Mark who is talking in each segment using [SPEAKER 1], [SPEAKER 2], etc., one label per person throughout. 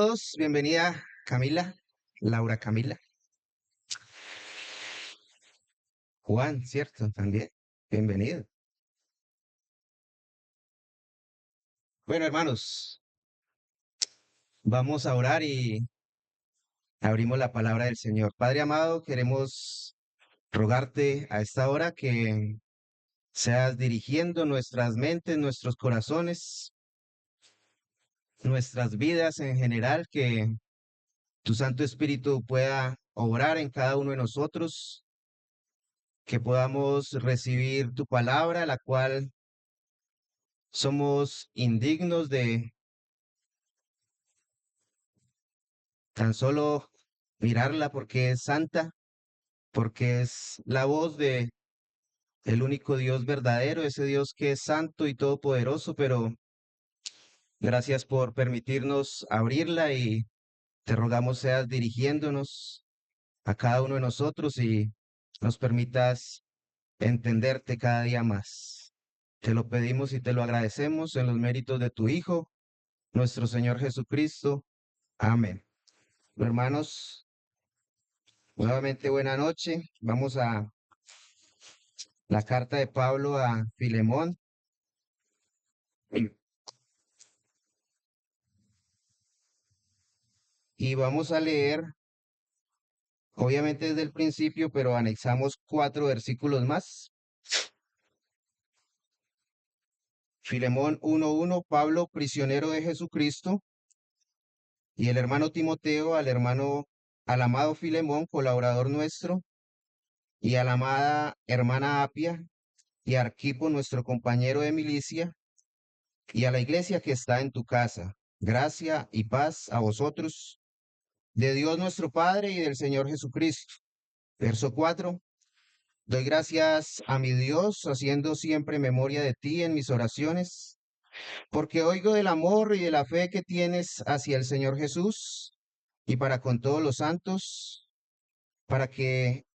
[SPEAKER 1] todos, bienvenida Camila, Laura Camila, Juan, ¿cierto? También, bienvenido. Bueno, hermanos, vamos a orar y abrimos la palabra del Señor. Padre amado, queremos rogarte a esta hora que seas dirigiendo nuestras mentes, nuestros corazones, nuestras vidas en general, que tu Santo Espíritu pueda obrar en cada uno de nosotros, que podamos recibir tu palabra, la cual somos indignos de tan solo mirarla porque es santa, porque es la voz de el único Dios verdadero, ese Dios que es santo y todopoderoso, pero gracias por permitirnos abrirla y te rogamos seas dirigiéndonos a cada uno de nosotros y nos permitas entenderte cada día más. Te lo pedimos y te lo agradecemos en los méritos de tu Hijo, nuestro Señor Jesucristo. Amén. Hermanos, nuevamente buena noche. Vamos a la carta de Pablo a Filemón y vamos a leer, obviamente desde el principio, pero anexamos 4 versículos más. Filemón 1:1, Pablo, prisionero de Jesucristo, y el hermano Timoteo al amado Filemón, colaborador nuestro, y a la amada hermana Apia, y a Arquipo, nuestro compañero de milicia, y a la iglesia que está en tu casa. Gracia y paz a vosotros, de Dios nuestro Padre y del Señor Jesucristo. Verso 4. Doy gracias a mi Dios, haciendo siempre memoria de ti en mis oraciones, porque oigo del amor y de la fe que tienes hacia el Señor Jesús y para con todos los santos, para que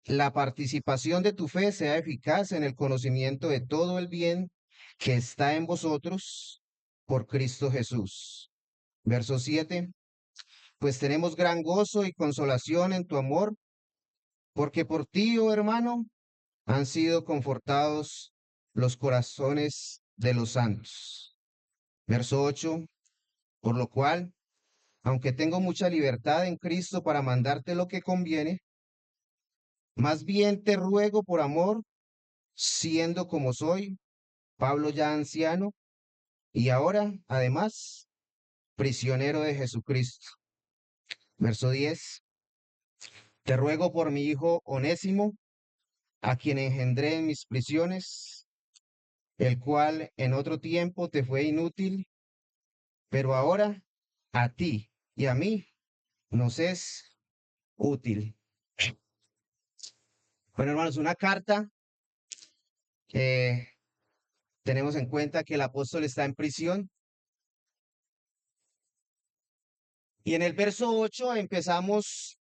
[SPEAKER 1] la participación de tu fe sea eficaz en el conocimiento de todo el bien que está en vosotros por Cristo Jesús. Verso 7. Pues tenemos gran gozo y consolación en tu amor, porque por ti, oh hermano, han sido confortados los corazones de los santos. Verso 8. Por lo cual, aunque tengo mucha libertad en Cristo para mandarte lo que conviene, más bien te ruego por amor, siendo como soy, Pablo ya anciano, y ahora, además, prisionero de Jesucristo. Verso 10. Te ruego por mi hijo Onésimo, a quien engendré en mis prisiones, el cual en otro tiempo te fue inútil, pero ahora a ti y a mí nos es útil. Bueno, hermanos, una carta que tenemos en cuenta que el apóstol está en prisión. Y en el verso 8 empezamos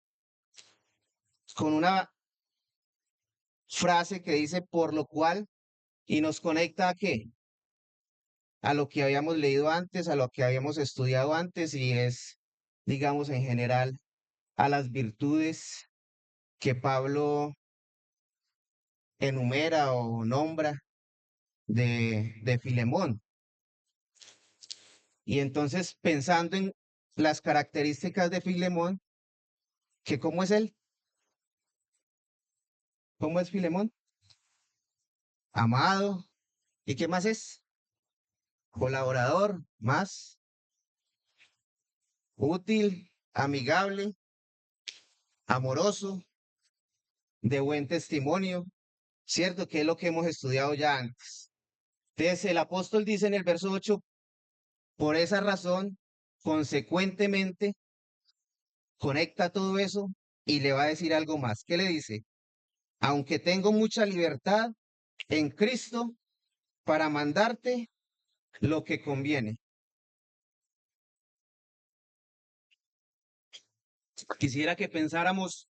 [SPEAKER 1] con una frase que dice, por lo cual, y nos conecta a qué? A lo que habíamos leído antes, a lo que habíamos estudiado antes, y es, digamos, en general, a las virtudes que Pablo enumera o nombra de Filemón. Y entonces, pensando en las características de Filemón, que cómo es él, cómo es Filemón, amado, ¿y qué más es? Colaborador, más útil, amigable, amoroso, de buen testimonio, ¿cierto? Que es lo que hemos estudiado ya antes. Entonces, el apóstol dice en el verso 8, por esa razón, consecuentemente, conecta todo eso y le va a decir algo más. ¿Qué le dice? Aunque tengo mucha libertad en Cristo para mandarte lo que conviene. Quisiera que pensáramos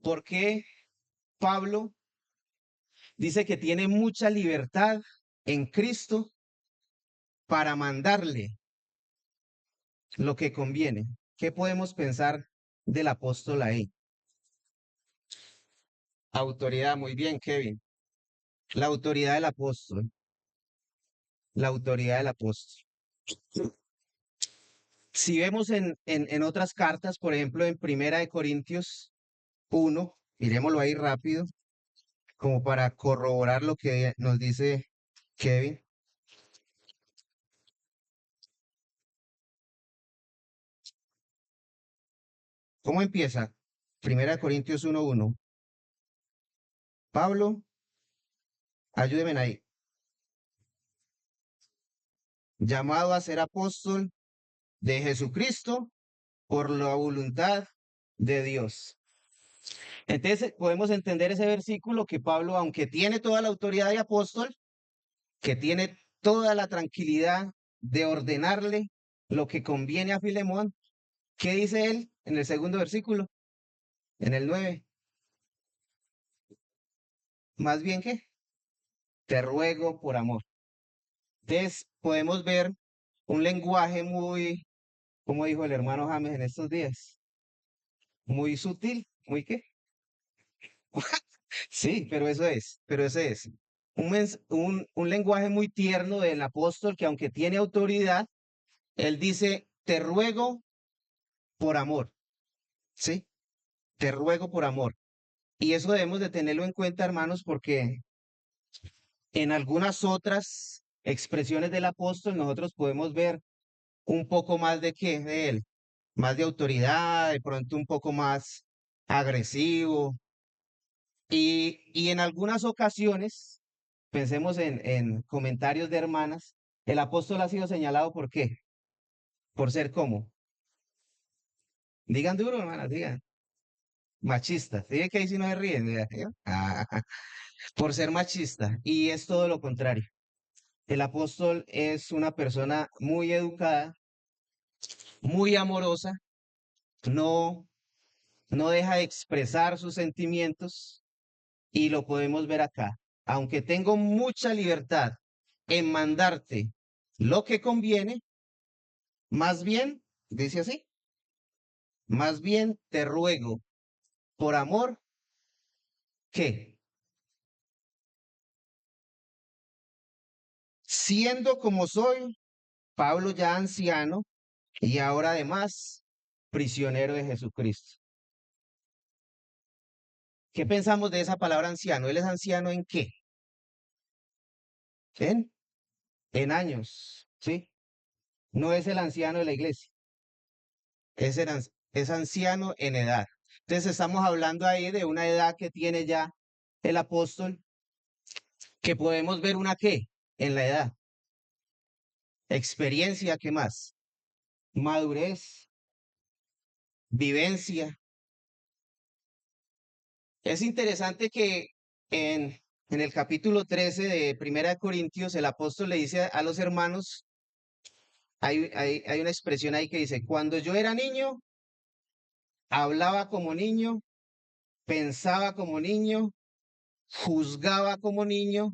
[SPEAKER 1] por qué Pablo dice que tiene mucha libertad en Cristo para mandarle lo que conviene. ¿Qué podemos pensar del apóstol ahí? Autoridad, muy bien, Kevin. La autoridad del apóstol, la autoridad del apóstol. Si vemos en otras cartas, por ejemplo, en Primera de Corintios 1, miremoslo ahí rápido, como para corroborar lo que nos dice Kevin. ¿Cómo empieza? Primera de Corintios 1:1. Pablo, ayúdenme ahí. Llamado a ser apóstol de Jesucristo por la voluntad de Dios. Entonces podemos entender ese versículo que Pablo, aunque tiene toda la autoridad de apóstol, que tiene toda la tranquilidad de ordenarle lo que conviene a Filemón, ¿qué dice él en el segundo versículo? En el 9. Más bien que te ruego por amor. Entonces podemos ver un lenguaje muy, como dijo el hermano James en estos días, muy sutil, muy qué. Sí, pero ese es. Un lenguaje muy tierno del apóstol que aunque tiene autoridad, él dice, te ruego por amor, ¿sí? Te ruego por amor. Y eso debemos de tenerlo en cuenta, hermanos, porque en algunas otras expresiones del apóstol nosotros podemos ver un poco más de qué de él, más de autoridad, de pronto un poco más agresivo. Y en algunas ocasiones, pensemos en comentarios de hermanas, el apóstol ha sido señalado por qué, por ser como, digan duro, hermanas, digan, machista. Digan que ahí sí no se ríen, ¿ya? Por ser machista. Y es todo lo contrario. El apóstol es una persona muy educada, muy amorosa, no, no deja de expresar sus sentimientos y lo podemos ver acá. Aunque tengo mucha libertad en mandarte lo que conviene, más bien, dice así, más bien te ruego por amor que, siendo como soy, Pablo ya anciano y ahora además prisionero de Jesucristo. ¿Qué pensamos de esa palabra anciano? ¿Él es anciano en qué? En, en años, ¿sí? No es el anciano de la iglesia, es anciano en edad. Entonces estamos hablando ahí de una edad que tiene ya el apóstol, que podemos ver una qué en la edad, experiencia, ¿qué más? Madurez, vivencia. Es interesante que en el capítulo 13 de Primera de Corintios, el apóstol le dice a los hermanos, hay una expresión ahí que dice, cuando yo era niño, hablaba como niño, pensaba como niño, juzgaba como niño,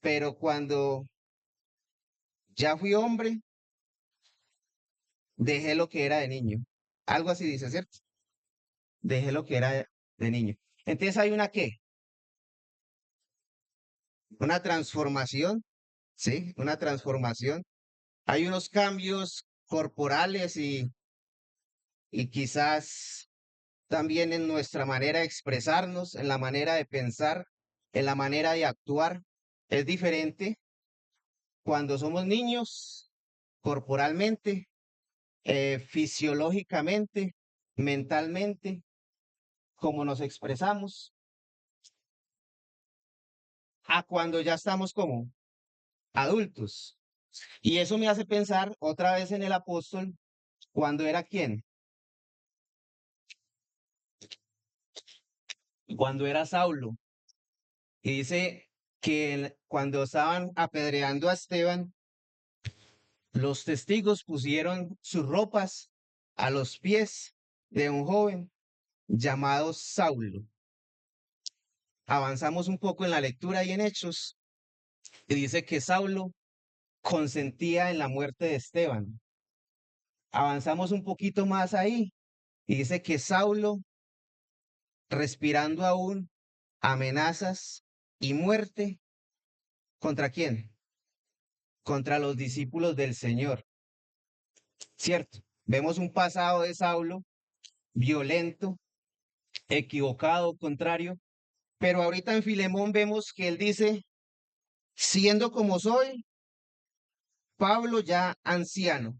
[SPEAKER 1] pero cuando ya fui hombre, dejé lo que era de niño. Algo así dice, ¿cierto? Dejé lo que era de niño. Entonces hay una qué, una transformación, ¿sí? Una transformación. Hay unos cambios corporales y quizás también en nuestra manera de expresarnos, en la manera de pensar, en la manera de actuar. Es diferente cuando somos niños, corporalmente, fisiológicamente, mentalmente, como nos expresamos, a cuando ya estamos como adultos. Y eso me hace pensar otra vez en el apóstol cuando era quién, cuando era Saulo. Y dice que cuando estaban apedreando a Esteban, los testigos pusieron sus ropas a los pies de un joven llamado Saulo. Avanzamos un poco en la lectura y en Hechos, y dice que Saulo consentía en la muerte de Esteban. Avanzamos un poquito más ahí y dice que Saulo, respirando aún amenazas y muerte, ¿contra quién? Contra los discípulos del Señor, ¿cierto? Vemos un pasado de Saulo violento, equivocado, contrario, pero ahorita en Filemón vemos que él dice, siendo como soy, Pablo ya anciano.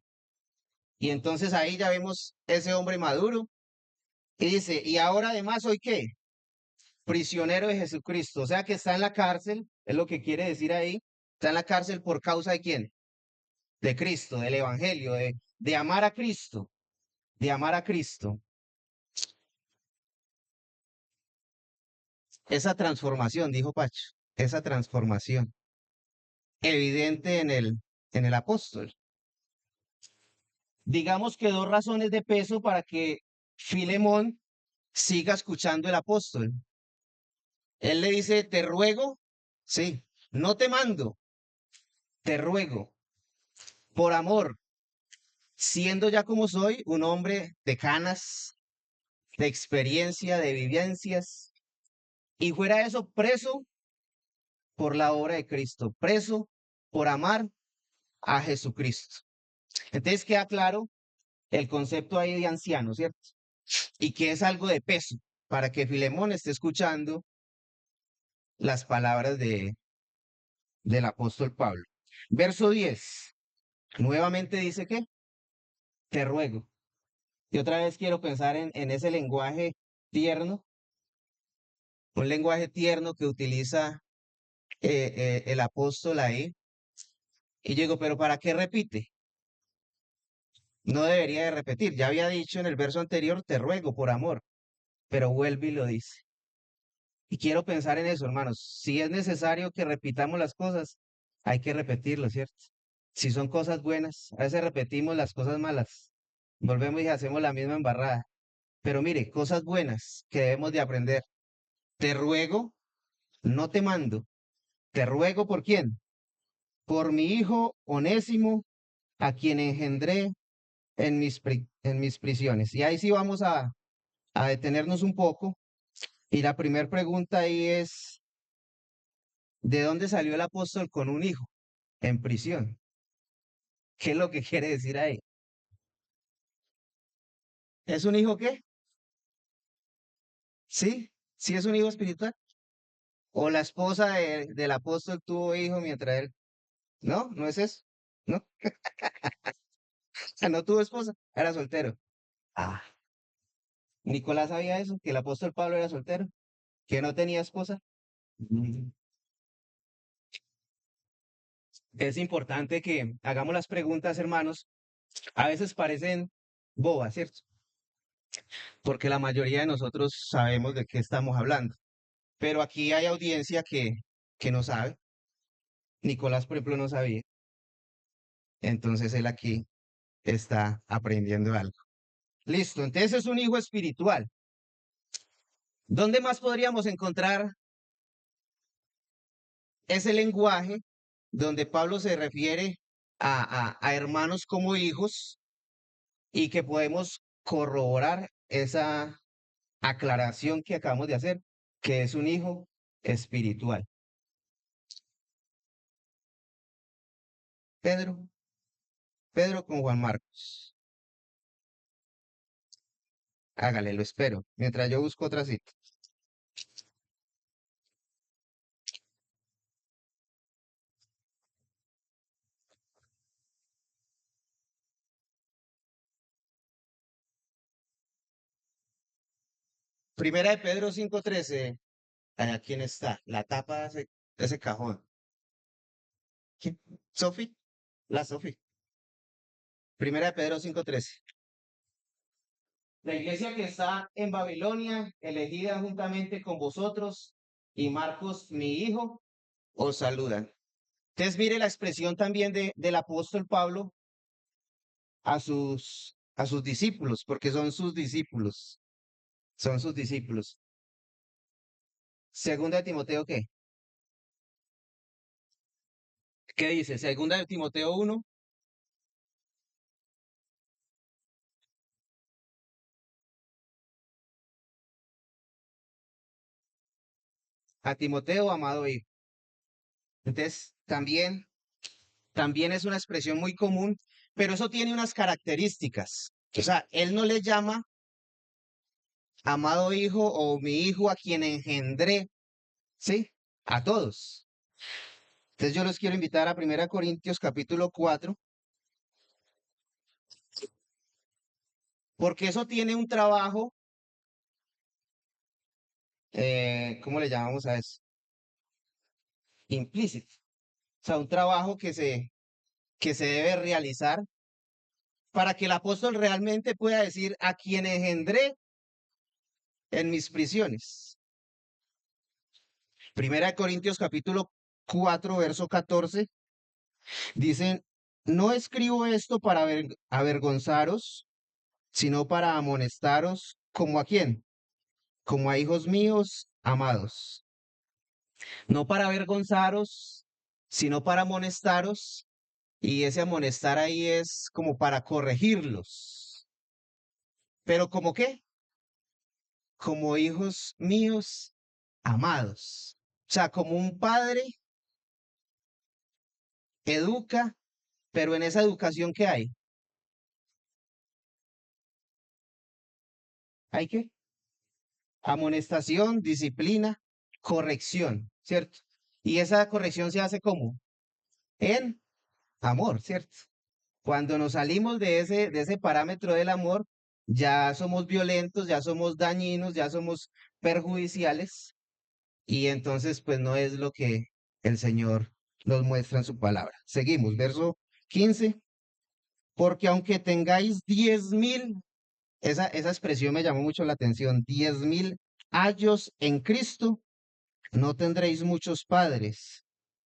[SPEAKER 1] Y entonces ahí ya vemos ese hombre maduro y dice, y ahora además soy qué? Prisionero de Jesucristo, o sea que está en la cárcel, es lo que quiere decir ahí, está en la cárcel por causa de quién? De Cristo, del Evangelio, de amar a Cristo, de amar a Cristo. Esa transformación, dijo Pacho, esa transformación evidente en el apóstol. Digamos que dos razones de peso para que Filemón siga escuchando el apóstol. Él le dice, te ruego, sí, no te mando, te ruego, por amor, siendo ya como soy un hombre de canas, de experiencia, de vivencias, y fuera eso, preso por la obra de Cristo, preso por amar a Jesucristo. Entonces queda claro el concepto ahí de anciano, ¿cierto? Y que es algo de peso para que Filemón esté escuchando las palabras del apóstol Pablo. Verso 10, nuevamente dice que te ruego. Y otra vez quiero pensar en ese lenguaje tierno, un lenguaje tierno que utiliza el apóstol ahí. Y yo digo, pero ¿para qué repite? No debería de repetir. Ya había dicho en el verso anterior, te ruego por amor, pero vuelve y lo dice. Y quiero pensar en eso, hermanos. Si es necesario que repitamos las cosas, hay que repetirlo, ¿cierto? Si son cosas buenas, a veces repetimos las cosas malas. Volvemos y hacemos la misma embarrada. Pero mire, cosas buenas que debemos de aprender. Te ruego, no te mando. Te ruego por quién? Por mi hijo Onésimo, a quien engendré en mis prisiones. Y ahí sí vamos a detenernos un poco. Y la primera pregunta ahí es, ¿de dónde salió el apóstol con un hijo en prisión? ¿Qué es lo que quiere decir ahí? ¿Es un hijo qué? Sí, sí es un hijo espiritual. O la esposa del apóstol tuvo hijo mientras él. No, no es eso. No, no tuvo esposa, era soltero. Ah, Nicolás sabía eso, que el apóstol Pablo era soltero, que no tenía esposa. Mm. Es importante que hagamos las preguntas, hermanos. A veces parecen bobas, ¿cierto? Porque la mayoría de nosotros sabemos de qué estamos hablando. Pero aquí hay audiencia que no sabe. Nicolás, por ejemplo, no sabía. Entonces él aquí está aprendiendo algo. Listo, entonces es un hijo espiritual. ¿Dónde más podríamos encontrar ese lenguaje donde Pablo se refiere a hermanos como hijos y que podemos corroborar esa aclaración que acabamos de hacer, que es un hijo espiritual? Pedro, Pedro con Juan Marcos. Hágale, lo espero, mientras yo busco otra cita. Primera de Pedro 5:13. ¿Quién está? La tapa de ese cajón. ¿Quién? ¿Sofi? La Sofi. Primera de Pedro 5:13. La iglesia que está en Babilonia, elegida juntamente con vosotros, y Marcos, mi hijo, os saludan. Entonces, mire la expresión también del apóstol Pablo a sus discípulos, porque son sus discípulos, son sus discípulos. Segunda de Timoteo, ¿qué? ¿Qué dice? Segunda de Timoteo 1. A Timoteo, amado hijo. Entonces, también es una expresión muy común, pero eso tiene unas características. O sea, él no le llama amado hijo o mi hijo a quien engendré, ¿sí? A todos. Entonces yo los quiero invitar a 1 Corintios capítulo 4, porque eso tiene un trabajo, ¿cómo le llamamos a eso? Implícito. O sea, un trabajo que se debe realizar para que el apóstol realmente pueda decir a quien engendré en mis prisiones. 1 Corintios capítulo 4, verso 14, dicen, no escribo esto para avergonzaros, sino para amonestaros, ¿como a quién? Como a hijos míos amados. No para avergonzaros, sino para amonestaros, y ese amonestar ahí es como para corregirlos. ¿Pero como qué? Como hijos míos amados. O sea, como un padre educa, pero en esa educación ¿qué hay? ¿Hay qué? Amonestación, disciplina, corrección, ¿cierto? Y esa corrección se hace ¿cómo? En amor, ¿cierto? Cuando nos salimos de ese parámetro del amor, ya somos violentos, ya somos dañinos, ya somos perjudiciales, y entonces pues no es lo que el Señor nos muestra en su palabra. Seguimos, verso 15. Porque aunque tengáis 10.000, esa expresión me llamó mucho la atención, 10.000 años en Cristo, no tendréis muchos padres,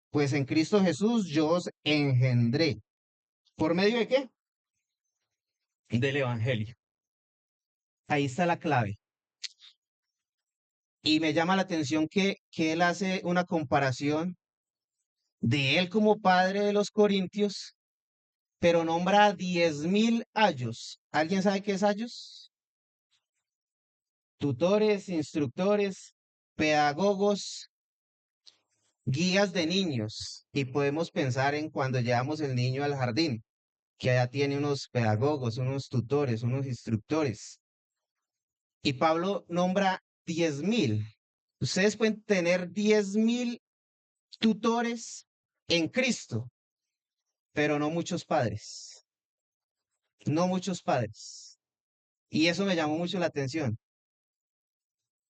[SPEAKER 1] pues en Cristo Jesús yo os engendré. ¿Por medio de qué? Del Evangelio. Ahí está la clave. Y me llama la atención que él hace una comparación de él como padre de los corintios, pero nombra a 10.000 ayos. ¿Alguien sabe qué es ayos? Tutores, instructores, pedagogos, guías de niños. Y podemos pensar en cuando llevamos el niño al jardín, que allá tiene unos pedagogos, unos tutores, unos instructores. Y Pablo nombra 10.000. Ustedes pueden tener 10.000 tutores en Cristo, pero no muchos padres, no muchos padres. Y eso me llamó mucho la atención.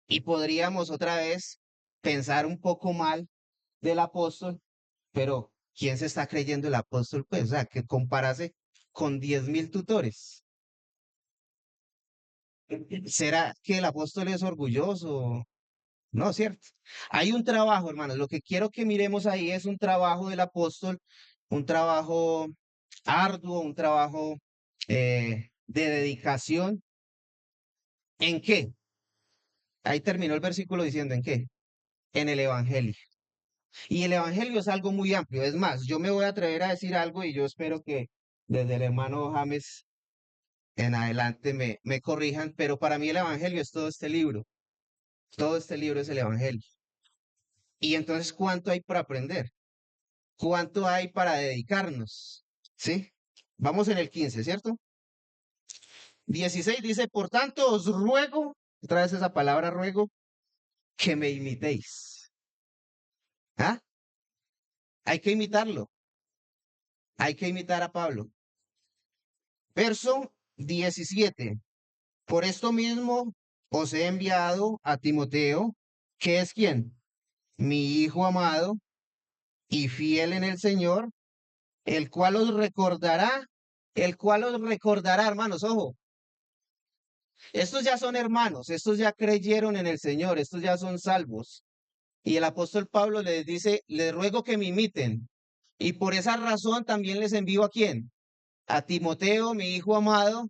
[SPEAKER 1] Y podríamos otra vez pensar un poco mal del apóstol, pero ¿quién se está creyendo el apóstol? Pues, o sea, que comparase con 10.000 tutores. ¿Será que el apóstol es orgulloso? No, ¿cierto? Hay un trabajo, hermanos. Lo que quiero que miremos ahí es un trabajo del apóstol, un trabajo arduo, un trabajo de dedicación. ¿En qué? Ahí terminó el versículo diciendo ¿en qué? En el Evangelio. Y el Evangelio es algo muy amplio. Es más, yo me voy a atrever a decir algo y yo espero que desde el hermano James en adelante me corrijan, pero para mí el Evangelio es todo este libro. Todo este libro es el Evangelio. Y entonces, ¿cuánto hay para aprender? ¿Cuánto hay para dedicarnos? ¿Sí? Vamos en el 15, ¿cierto? 16 dice, por tanto os ruego, otra vez esa palabra ruego, que me imitéis. ¿Ah? Hay que imitarlo. Hay que imitar a Pablo. Verso 17. Por esto mismo os he enviado a Timoteo, que es quien, mi hijo amado y fiel en el Señor, el cual os recordará, hermanos, ojo, estos ya son hermanos, estos ya creyeron en el Señor, estos ya son salvos. Y el apóstol Pablo les dice, les ruego que me imiten. Y por esa razón también les envío a quién? A Timoteo, mi hijo amado,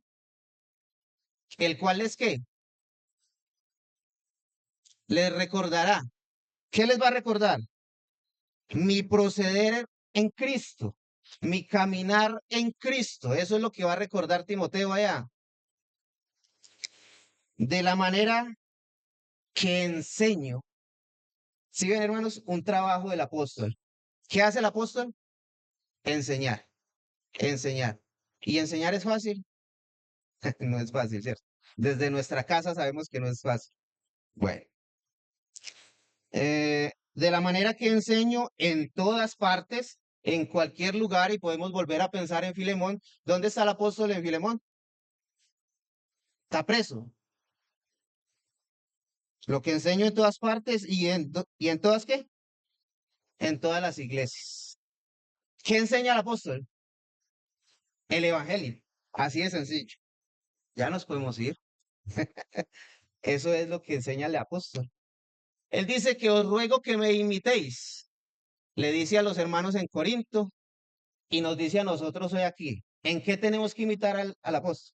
[SPEAKER 1] el cual les qué? Les recordará. ¿Qué les va a recordar? Mi proceder en Cristo, mi caminar en Cristo. Eso es lo que va a recordar Timoteo allá. De la manera que enseño Si ven, hermanos, un trabajo del apóstol. ¿Qué hace el apóstol? Enseñar, enseñar. ¿Y enseñar es fácil? No es fácil, ¿cierto? Desde nuestra casa sabemos que no es fácil. Bueno, de la manera que enseño en todas partes, en cualquier lugar, y podemos volver a pensar en Filemón. ¿Dónde está el apóstol en Filemón? Está preso. Lo que enseño en todas partes y en todas, ¿qué? En todas las iglesias. ¿Qué enseña el apóstol? El evangelio. Así de sencillo. Ya nos podemos ir. Eso es lo que enseña el apóstol. Él dice que os ruego que me imitéis. Le dice a los hermanos en Corinto y nos dice a nosotros hoy aquí. ¿En qué tenemos que imitar al apóstol?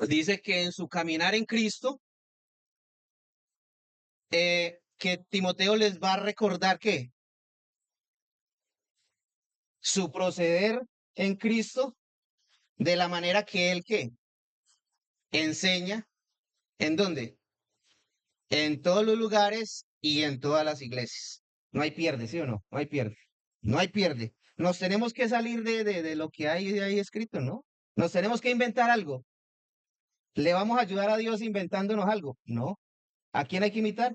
[SPEAKER 1] Dice que en su caminar en Cristo, que Timoteo les va a recordar que su proceder en Cristo de la manera que él que enseña, ¿en dónde? En todos los lugares y en todas las iglesias. No hay pierde, ¿sí o no? No hay pierde. No hay pierde. Nos tenemos que salir de lo que hay de ahí escrito, ¿no? Nos tenemos que inventar algo. ¿Le vamos a ayudar a Dios inventándonos algo? No. ¿A quién hay que imitar?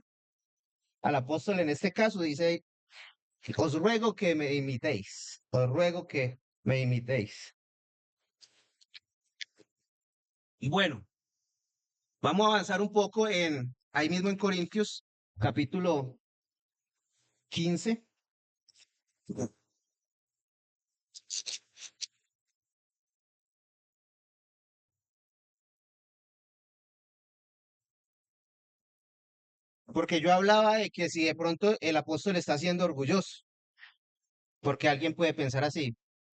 [SPEAKER 1] Al apóstol en este caso dice, os ruego que me imitéis. Os ruego que me imitéis. Y bueno, vamos a avanzar un poco ahí mismo en Corintios, capítulo 15. Porque yo hablaba de que si de pronto el apóstol está siendo orgulloso, porque alguien puede pensar así,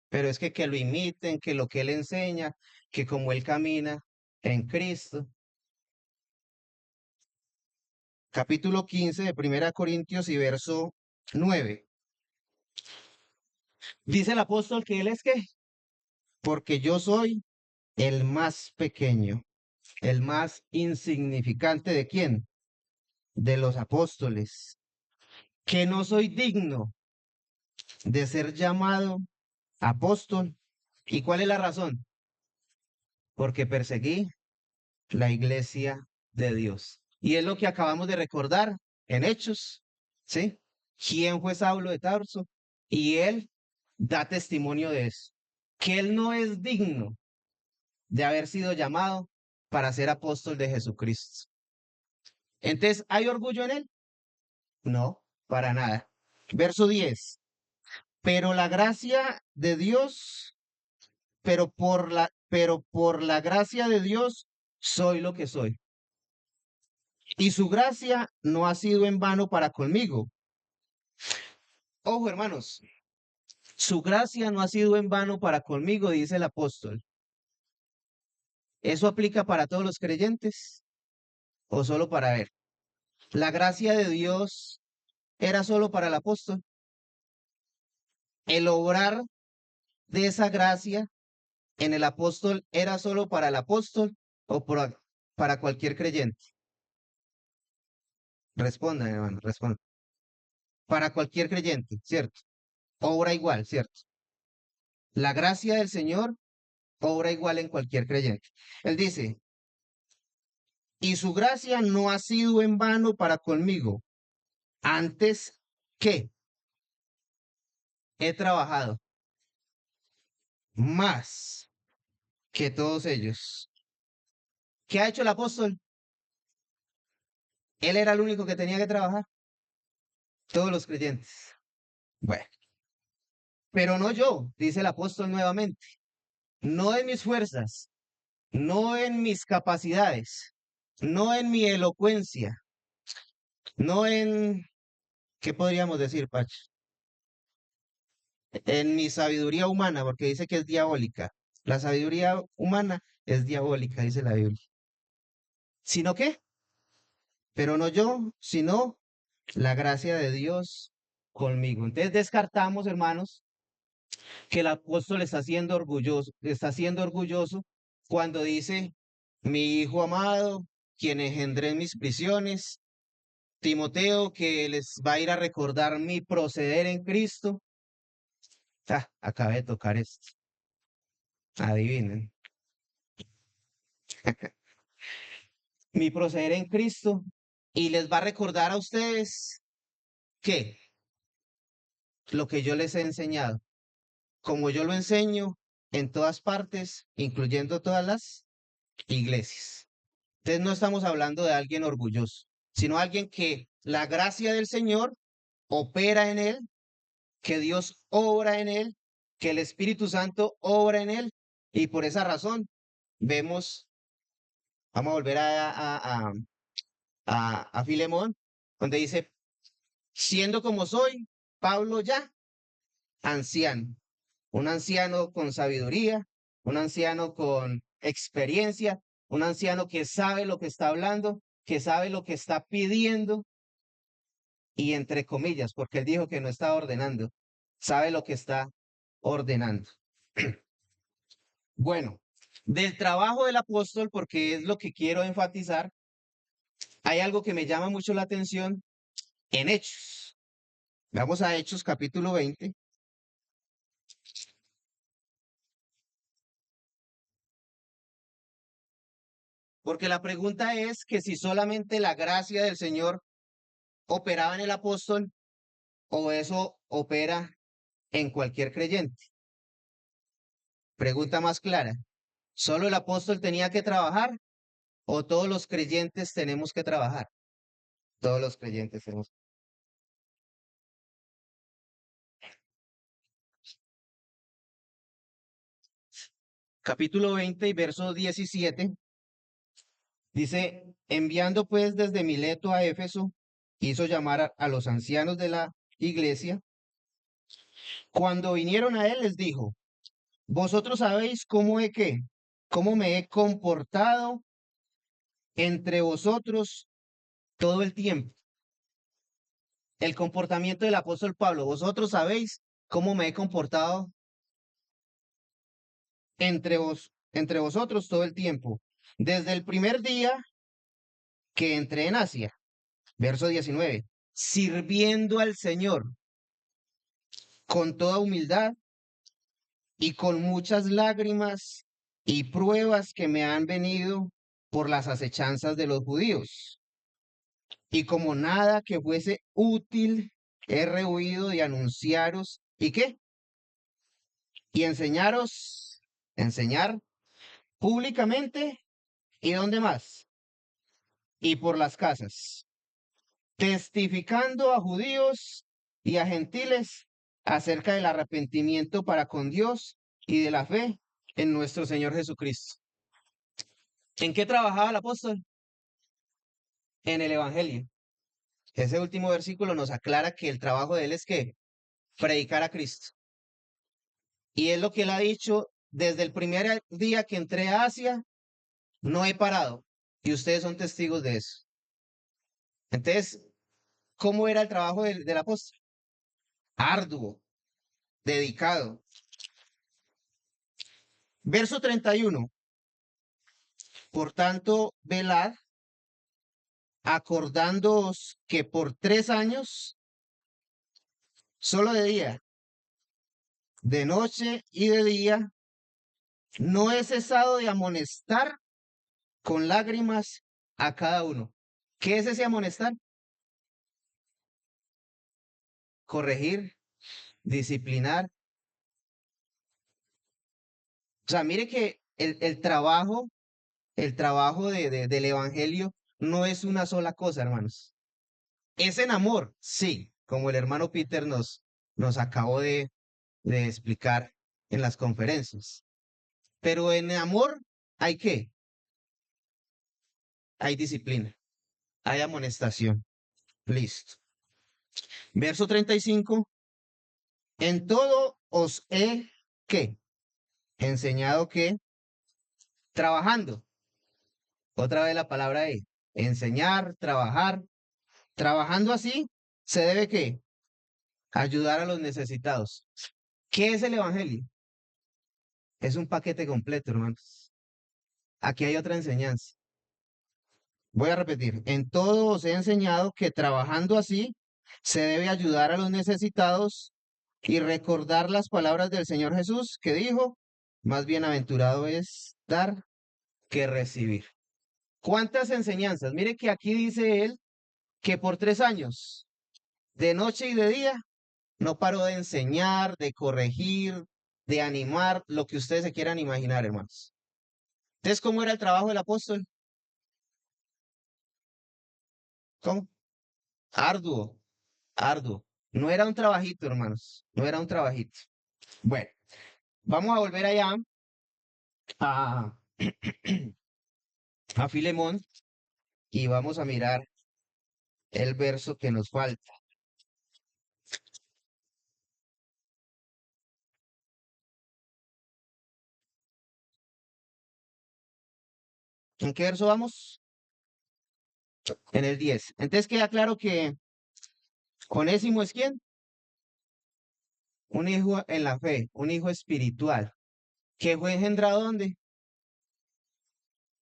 [SPEAKER 1] pero es que lo imiten, que lo que él enseña, que como él camina en Cristo. Capítulo 15 de Primera Corintios y verso 9. Dice el apóstol que él es que, porque yo soy el más pequeño, el más insignificante de quién, de los apóstoles, que no soy digno de ser llamado apóstol. ¿Y cuál es la razón? Porque perseguí la iglesia de Dios. Y es lo que acabamos de recordar en Hechos, ¿sí? ¿Quién fue Saulo de Tarso? Y él da testimonio de eso, que él no es digno de haber sido llamado para ser apóstol de Jesucristo. Entonces, ¿hay orgullo en él? No, para nada. Verso 10. Pero la gracia de Dios, pero por la gracia de Dios soy lo que soy. Y su gracia no ha sido en vano para conmigo. Ojo, hermanos, su gracia no ha sido en vano para conmigo, dice el apóstol. ¿Eso aplica para todos los creyentes o solo para él? La gracia de Dios era solo para el apóstol. El obrar de esa gracia en el apóstol era solo para el apóstol o para cualquier creyente. Respondan, hermano, respondan. Para cualquier creyente, ¿cierto? Obra igual, ¿cierto? La gracia del Señor obra igual en cualquier creyente. Él dice, y su gracia no ha sido en vano para conmigo. Antes que he trabajado más que todos ellos. ¿Qué ha hecho el apóstol? Él era el único que tenía que trabajar. Todos los creyentes. Bueno, pero no yo, dice el apóstol nuevamente. No en mis fuerzas, no en mis capacidades, no en mi elocuencia, no en, ¿qué podríamos decir, Pach? En mi sabiduría humana, porque dice que es diabólica. La sabiduría humana es diabólica, dice la Biblia. ¿Sino qué? Pero no yo, sino la gracia de Dios conmigo. Entonces descartamos, hermanos, que el apóstol está siendo orgulloso cuando dice, mi hijo amado, quien engendré en mis prisiones, Timoteo, que les va a ir a recordar mi proceder en Cristo. Acabé de tocar esto. Adivinen. Mi proceder en Cristo. Y les va a recordar a ustedes que lo que yo les he enseñado, como yo lo enseño en todas partes, incluyendo todas las iglesias. Entonces no estamos hablando de alguien orgulloso, sino alguien que la gracia del Señor opera en él, que Dios obra en él, que el Espíritu Santo obra en él. Y por esa razón vemos, vamos a volver a Filemón, donde dice, siendo como soy, Pablo ya, anciano, un anciano con sabiduría, un anciano con experiencia, un anciano que sabe lo que está hablando, que sabe lo que está pidiendo, y entre comillas, porque él dijo que no está ordenando, sabe lo que está ordenando. Bueno, del trabajo del apóstol, porque es lo que quiero enfatizar, hay algo que me llama mucho la atención en Hechos. Vamos a Hechos capítulo 20. Porque la pregunta es que si solamente la gracia del Señor operaba en el apóstol o eso opera en cualquier creyente. Pregunta más clara. ¿Solo el apóstol tenía que trabajar o todos los creyentes tenemos que trabajar? Todos los creyentes tenemos. Capítulo 20 y verso 17 dice, enviando pues desde Mileto a Éfeso, hizo llamar a los ancianos de la iglesia. Cuando vinieron a él les dijo, vosotros sabéis cómo me he comportado entre vosotros todo el tiempo. El comportamiento del apóstol Pablo, vosotros sabéis cómo me he comportado entre vosotros todo el tiempo, desde el primer día que entré en Asia, verso 19, sirviendo al Señor con toda humildad y con muchas lágrimas y pruebas que me han venido por las acechanzas de los judíos. Y como nada que fuese útil, he rehuido de anunciaros, ¿y qué? Y enseñar públicamente, ¿y dónde más? Y por las casas, testificando a judíos y a gentiles acerca del arrepentimiento para con Dios y de la fe en nuestro Señor Jesucristo. ¿En qué trabajaba el apóstol? En el Evangelio. Ese último versículo nos aclara que el trabajo de él es que predicar a Cristo. Y es lo que él ha dicho desde el primer día que entré a Asia, no he parado. Y ustedes son testigos de eso. Entonces, ¿cómo era el trabajo del apóstol? Arduo, dedicado. Verso 31. Por tanto, velad, acordándoos que por 3 años, solo de día, de noche y de día, no he cesado de amonestar con lágrimas a cada uno. ¿Qué es ese amonestar? Corregir, disciplinar. O sea, mire que el trabajo del evangelio no es una sola cosa, hermanos. Es en amor, sí, como el hermano Peter nos acabó de explicar en las conferencias. Pero en amor hay qué? Hay disciplina, hay amonestación. Listo. Verso 35. En todo os he, ¿qué? Enseñado que trabajando. Otra vez la palabra E. Enseñar, trabajar. Trabajando así, se debe ¿qué? Ayudar a los necesitados. ¿Qué es el evangelio? Es un paquete completo, hermanos. Aquí hay otra enseñanza. Voy a repetir, en todo os he enseñado que trabajando así se debe ayudar a los necesitados y recordar las palabras del Señor Jesús que dijo, más bienaventurado es dar que recibir. ¿Cuántas enseñanzas? Mire que aquí dice él que por 3 años, de noche y de día, no paró de enseñar, de corregir, de animar, lo que ustedes se quieran imaginar, hermanos. Entonces, ¿cómo era el trabajo del apóstol? ¿Cómo? Arduo, arduo. No era un trabajito, hermanos. No era un trabajito. Bueno, vamos a volver allá a, a Filemón y vamos a mirar el verso que nos falta. ¿En qué verso vamos? En el 10. Entonces queda claro que Onésimo es quién? Un hijo en la fe, un hijo espiritual, que fue engendrado ¿dónde?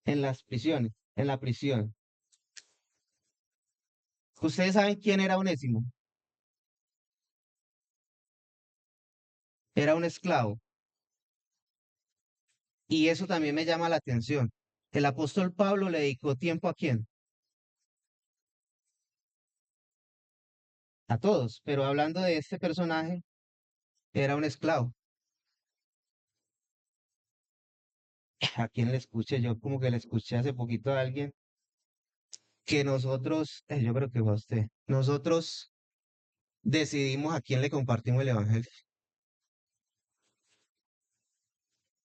[SPEAKER 1] En las prisiones, en la prisión. ¿Ustedes saben quién era Onésimo? Era un esclavo. Y eso también me llama la atención. El apóstol Pablo le dedicó tiempo ¿a quién? A todos, pero hablando de este personaje, era un esclavo. ¿A quién le escuché? Yo como que le escuché hace poquito a alguien que nosotros, yo creo que fue a usted, nosotros decidimos a quién le compartimos el evangelio.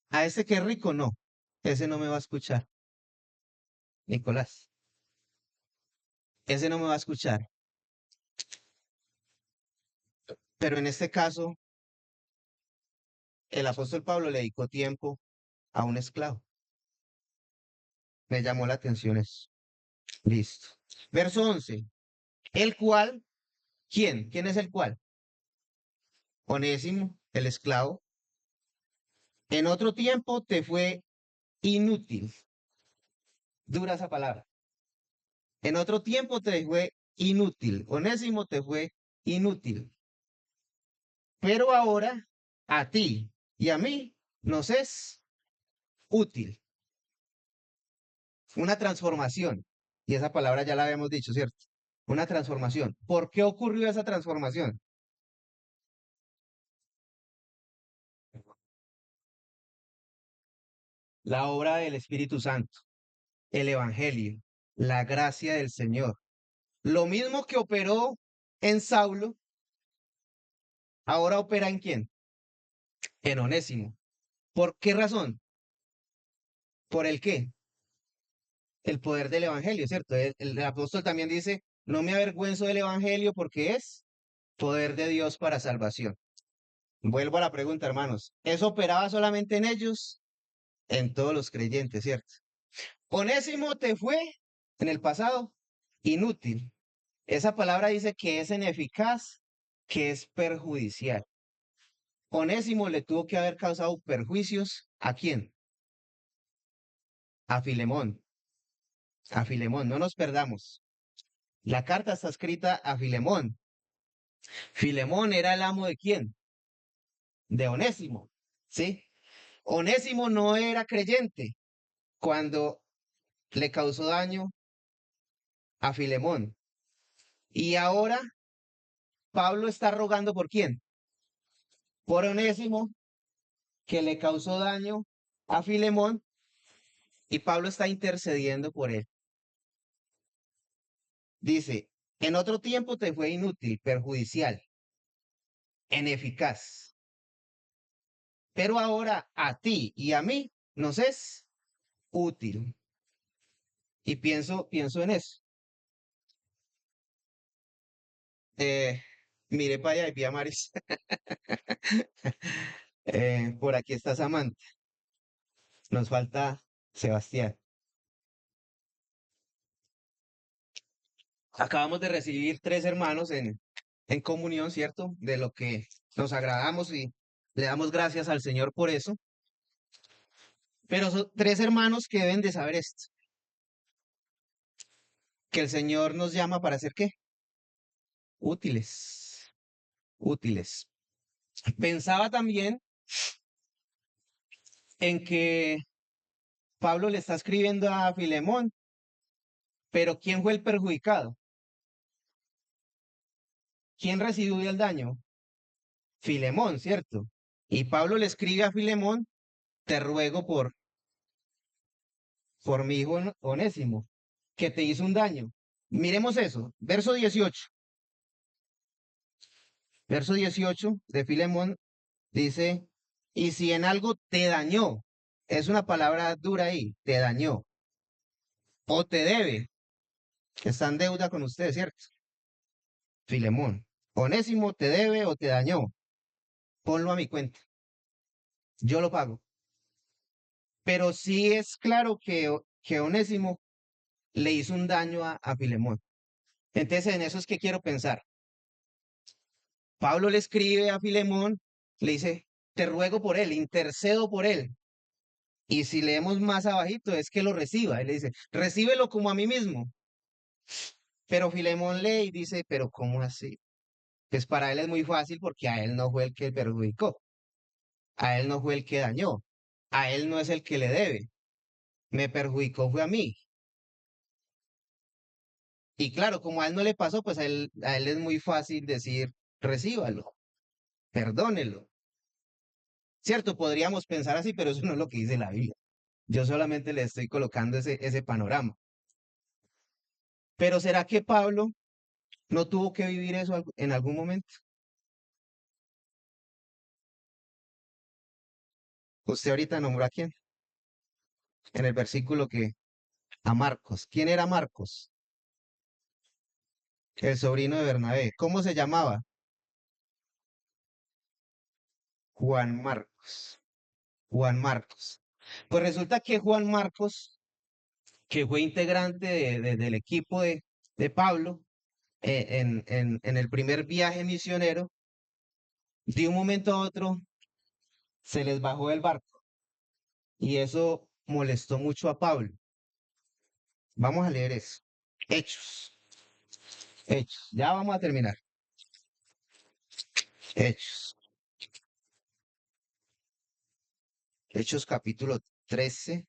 [SPEAKER 1] A ese que es rico, no. Ese no me va a escuchar. Nicolás, ese no me va a escuchar. Pero en este caso, el apóstol Pablo le dedicó tiempo a un esclavo. Me llamó la atención eso. Listo. Verso 11. El cual, ¿quién? ¿Quién es el cual? Onésimo, el esclavo. En otro tiempo te fue inútil. Dura esa palabra. En otro tiempo te fue inútil. Onésimo te fue inútil. Pero ahora a ti y a mí nos es útil. Una transformación. Y esa palabra ya la habíamos dicho, ¿cierto? Una transformación. ¿Por qué ocurrió esa transformación? La obra del Espíritu Santo, el Evangelio, la gracia del Señor. Lo mismo que operó en Saulo, ahora opera en quién? En Onésimo. ¿Por qué razón? ¿Por el qué? El poder del Evangelio, ¿cierto? El apóstol también dice, no me avergüenzo del Evangelio porque es poder de Dios para salvación. Vuelvo a la pregunta, hermanos. ¿Eso operaba solamente en ellos? En todos los creyentes, ¿cierto? Onésimo te fue en el pasado inútil. Esa palabra dice que es ineficaz, que es perjudicial. Onésimo le tuvo que haber causado perjuicios. ¿A quién? A Filemón. A Filemón, no nos perdamos. La carta está escrita a Filemón. Filemón era el amo de quién? De Onésimo, ¿sí? Onésimo no era creyente cuando le causó daño a Filemón. Y ahora Pablo está rogando por quién? Por Onésimo, que le causó daño a Filemón, y Pablo está intercediendo por él. Dice, en otro tiempo te fue inútil, perjudicial, ineficaz, pero ahora a ti y a mí nos es útil. Y pienso en eso. Eh, Mire para allá y vi a Maris. Por aquí está Samantha. Nos falta Sebastián. Acabamos de recibir 3 hermanos en comunión, ¿cierto? De lo que nos agradamos y le damos gracias al Señor por eso. Pero son 3 hermanos que deben de saber esto. que el Señor nos llama para hacer qué? Útiles, útiles. Pensaba también en que Pablo le está escribiendo a Filemón, pero ¿quién fue el perjudicado? ¿Quién recibió el daño? Filemón, ¿cierto? Y Pablo le escribe a Filemón, te ruego por mi hijo Onésimo, que te hizo un daño. Miremos eso, verso 18. Verso 18 de Filemón dice, y si en algo te dañó, es una palabra dura ahí, te dañó, o te debe, que está en deuda con usted, ¿cierto? Filemón, Onésimo te debe o te dañó, ponlo a mi cuenta, yo lo pago. Pero sí es claro que Onésimo le hizo un daño a Filemón. Entonces en eso es que quiero pensar. Pablo le escribe a Filemón, le dice, te ruego por él, intercedo por él. Y si leemos más abajito es que lo reciba. Él le dice, recíbelo como a mí mismo. Pero Filemón lee y dice, pero ¿cómo así? Pues para él es muy fácil porque a él no fue el que perjudicó, a él no fue el que dañó, a él no es el que le debe, me perjudicó fue a mí. Y claro, como a él no le pasó, pues a él es muy fácil decir, recíbalo, perdónelo. Cierto, podríamos pensar así, pero eso no es lo que dice la Biblia. Yo solamente le estoy colocando ese panorama. Pero ¿será que Pablo no tuvo que vivir eso en algún momento? Usted ahorita nombró a quién, en el versículo que a Marcos. ¿Quién era Marcos? El sobrino de Bernabé. ¿Cómo se llamaba? Juan Marcos. Juan Marcos. Pues resulta que Juan Marcos, que fue integrante del equipo de Pablo en el primer viaje misionero, de un momento a otro se les bajó el barco y eso molestó mucho a Pablo. Vamos a leer eso. Hechos, Hechos. Ya vamos a terminar. Hechos, Hechos capítulo 13.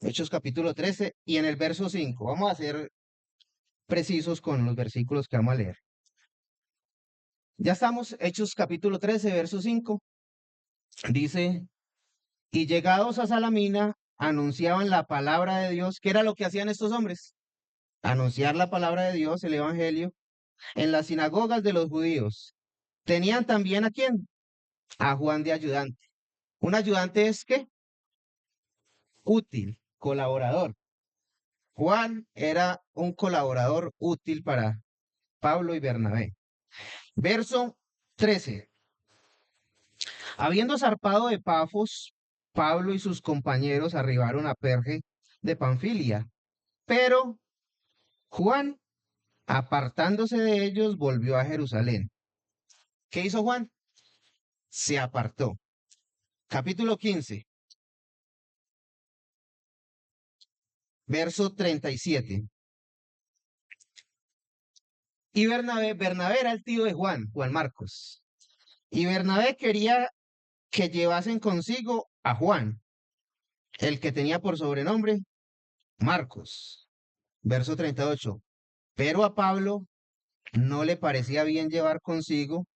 [SPEAKER 1] Hechos capítulo 13 y en el verso 5. Vamos a ser precisos con los versículos que vamos a leer. Ya estamos, Hechos capítulo 13, verso 5. Dice, y llegados a Salamina, anunciaban la palabra de Dios. ¿Qué era lo que hacían estos hombres? Anunciar la palabra de Dios, el evangelio, en las sinagogas de los judíos. Tenían también a quién? A Juan de ayudante. Un ayudante es qué? Útil, colaborador. Juan era un colaborador útil para Pablo y Bernabé. Verso 13. Habiendo zarpado de Pafos, Pablo y sus compañeros arribaron a Perge de Panfilia, pero Juan, apartándose de ellos, volvió a Jerusalén. ¿Qué hizo Juan? Se apartó. Capítulo 15, verso 37. Y Bernabé era el tío de Juan, Juan Marcos. Y Bernabé quería que llevasen consigo a Juan, el que tenía por sobrenombre Marcos. Verso 38. Pero a Pablo no le parecía bien llevar consigo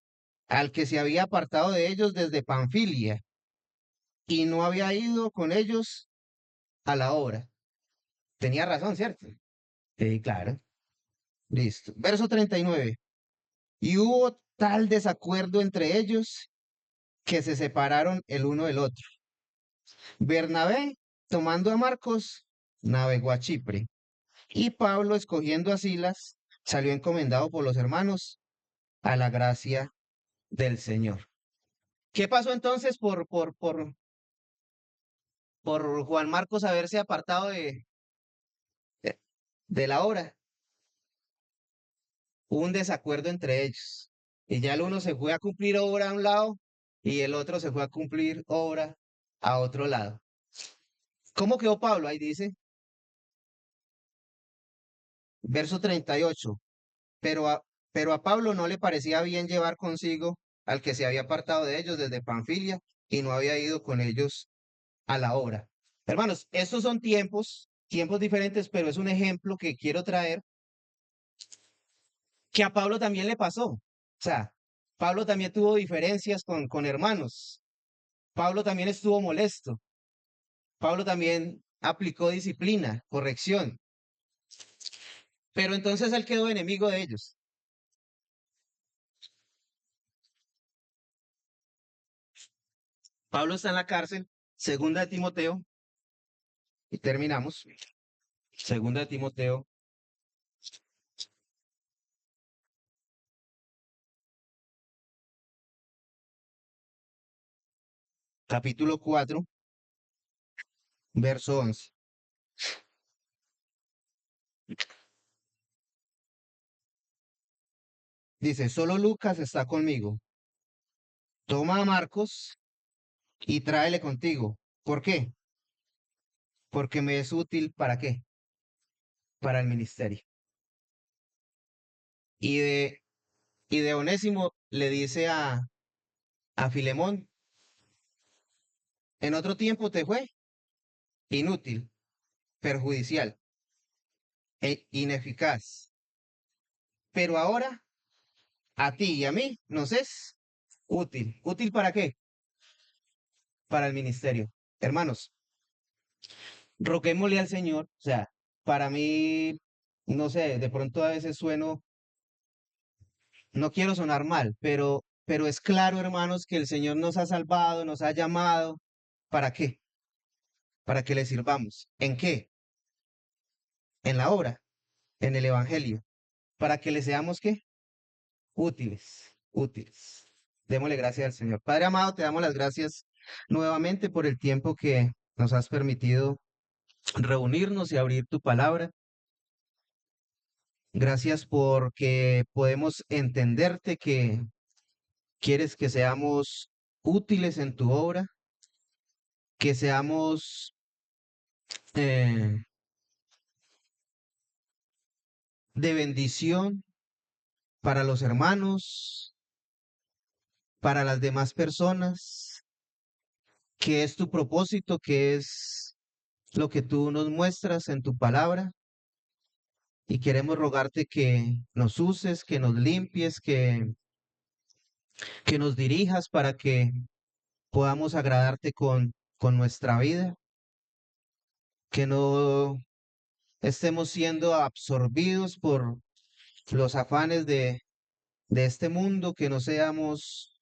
[SPEAKER 1] al que se había apartado de ellos desde Panfilia y no había ido con ellos a la obra. Tenía razón, ¿cierto? Sí, claro. Listo. Verso 39. Y hubo tal desacuerdo entre ellos que se separaron el uno del otro. Bernabé, tomando a Marcos, navegó a Chipre, y Pablo, escogiendo a Silas, salió encomendado por los hermanos a la gracia del Señor. ¿Qué pasó entonces por Juan Marcos haberse apartado de, de la obra? Hubo un desacuerdo entre ellos. Y ya el uno se fue a cumplir obra a un lado y el otro se fue a cumplir obra a otro lado. ¿Cómo quedó Pablo? Ahí dice, verso 38. Pero a, pero a Pablo no le parecía bien llevar consigo al que se había apartado de ellos desde Panfilia y no había ido con ellos a la obra. Hermanos, estos son tiempos diferentes, pero es un ejemplo que quiero traer que a Pablo también le pasó. O sea, Pablo también tuvo diferencias con hermanos. Pablo también estuvo molesto. Pablo también aplicó disciplina, corrección. Pero entonces él quedó enemigo de ellos. Pablo está en la cárcel, segunda de Timoteo, y terminamos. Segunda de Timoteo, capítulo 4, verso 11. Dice, solo Lucas está conmigo. Toma a Marcos y tráele contigo. ¿Por qué? Porque me es útil, ¿para qué? Para el ministerio. Y de, y de Onésimo le dice a Filemón, en otro tiempo te fue inútil, perjudicial e ineficaz. Pero ahora a ti y a mí nos es útil. ¿Útil para qué? Para el ministerio. Hermanos, roguémosle al Señor, o sea, para mí, no sé, de pronto a veces sueno, no quiero sonar mal, pero es claro, hermanos, que el Señor nos ha salvado, nos ha llamado. ¿Para qué? Para que le sirvamos. ¿En qué? En la obra, en el Evangelio. Para que le seamos qué? Útiles, útiles. Démosle gracias al Señor. Padre amado, te damos las gracias nuevamente por el tiempo que nos has permitido reunirnos y abrir tu palabra. Gracias porque podemos entenderte que quieres que seamos útiles en tu obra, que seamos eh, de bendición para los hermanos, para las demás personas, que es tu propósito, que es lo que tú nos muestras en tu palabra. Y queremos rogarte que nos uses, que nos limpies, que nos dirijas para que podamos agradarte con nuestra vida, que no estemos siendo absorbidos por los afanes de este mundo, que no seamos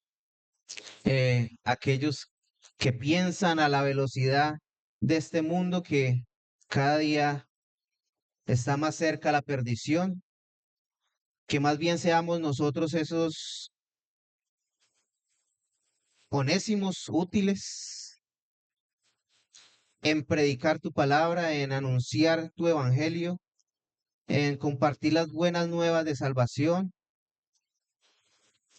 [SPEAKER 1] aquellos que piensan a la velocidad de este mundo que cada día está más cerca la perdición, que más bien seamos nosotros esos onésimos útiles en predicar tu palabra, en anunciar tu evangelio, en compartir las buenas nuevas de salvación.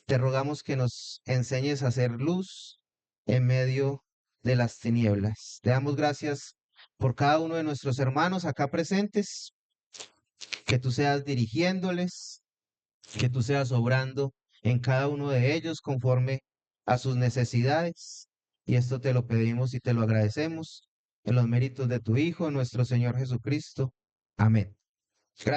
[SPEAKER 1] Te rogamos que nos enseñes a hacer luz en medio de las tinieblas. Te damos gracias por cada uno de nuestros hermanos acá presentes, que tú seas dirigiéndoles, que tú seas obrando en cada uno de ellos conforme a sus necesidades. Y esto te lo pedimos y te lo agradecemos en los méritos de tu Hijo, nuestro Señor Jesucristo. Amén.